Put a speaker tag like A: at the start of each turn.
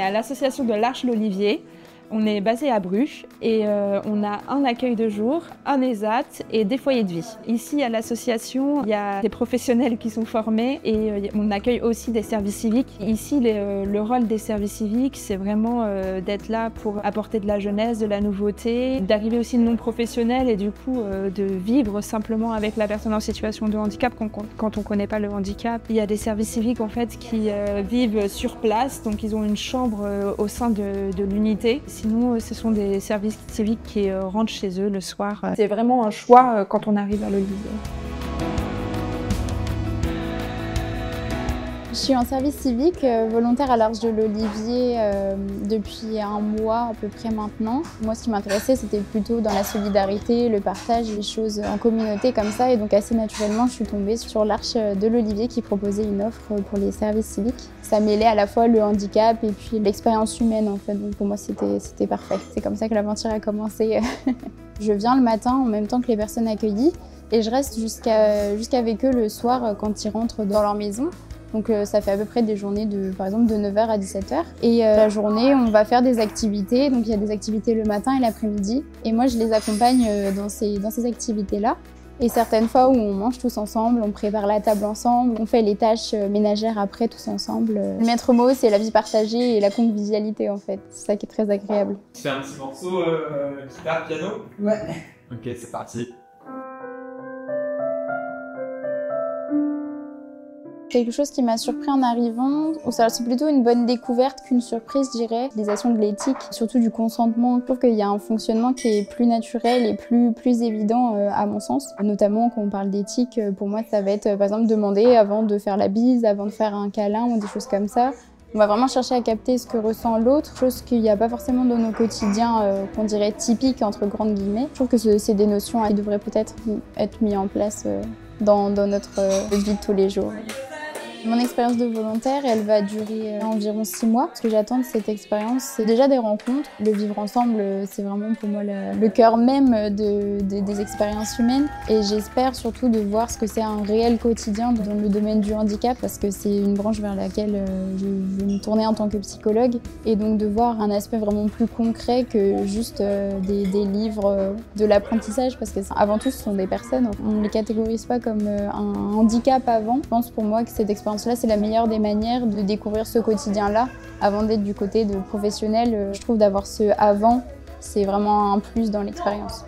A: à l'association de l'Arche-l'Olivier. On est basé à Bruges et on a un accueil de jour, un ESAT et des foyers de vie. Ici à l'association, il y a des professionnels qui sont formés et on accueille aussi des services civiques. Ici, le rôle des services civiques, c'est vraiment d'être là pour apporter de la jeunesse, de la nouveauté, d'arriver aussi non professionnel et du coup de vivre simplement avec la personne en situation de handicap quand on ne connaît pas le handicap. Il y a des services civiques en fait qui vivent sur place, donc ils ont une chambre au sein de l'unité. Sinon, ce sont des services civiques qui rentrent chez eux le soir. C'est vraiment un choix quand on arrive à l'Olivier.
B: Je suis en service civique volontaire à l'Arche de l'Olivier depuis un mois à peu près maintenant. Moi, ce qui m'intéressait, c'était plutôt dans la solidarité, le partage, les choses en communauté comme ça. Et donc assez naturellement, je suis tombée sur l'Arche de l'Olivier qui proposait une offre pour les services civiques. Ça mêlait à la fois le handicap et puis l'expérience humaine en fait. Donc pour moi, c'était parfait. C'est comme ça que l'aventure a commencé. Je viens le matin en même temps que les personnes accueillies et je reste jusqu'avec eux le soir quand ils rentrent dans leur maison. Donc ça fait à peu près des journées par exemple de 9h à 17h. Et la journée, on va faire des activités. Donc il y a des activités le matin et l'après-midi. Et moi, je les accompagne dans ces activités-là. Et certaines fois où on mange tous ensemble, on prépare la table ensemble, on fait les tâches ménagères après tous ensemble. Le maître mot, c'est la vie partagée et la convivialité en fait. C'est ça qui est très agréable.
C: Tu fais un petit morceau guitare, piano?
D: Ouais.
C: Ok, c'est parti.
B: Quelque chose qui m'a surpris en arrivant, c'est plutôt une bonne découverte qu'une surprise, je dirais. L'utilisation de l'éthique, surtout du consentement. Je trouve qu'il y a un fonctionnement qui est plus naturel et plus évident à mon sens. Notamment quand on parle d'éthique, pour moi ça va être par exemple demander avant de faire la bise, avant de faire un câlin ou des choses comme ça. On va vraiment chercher à capter ce que ressent l'autre, chose qu'il n'y a pas forcément dans nos quotidiens, qu'on dirait typiques entre grandes guillemets. Je trouve que c'est des notions qui devraient peut-être être mises en place dans notre vie de tous les jours. Mon expérience de volontaire, elle va durer environ 6 mois. Ce que j'attends de cette expérience, c'est déjà des rencontres. Le vivre ensemble, c'est vraiment pour moi le cœur même des expériences humaines. Et j'espère surtout de voir ce que c'est un réel quotidien dans le domaine du handicap, parce que c'est une branche vers laquelle je veux me tourner en tant que psychologue. Et donc de voir un aspect vraiment plus concret que juste des livres de l'apprentissage, parce que avant tout, ce sont des personnes. On ne les catégorise pas comme un handicap avant. Je pense pour moi que cette expérience là, c'est la meilleure des manières de découvrir ce quotidien-là. Avant d'être du côté de professionnel, je trouve d'avoir ce avant, c'est vraiment un plus dans l'expérience.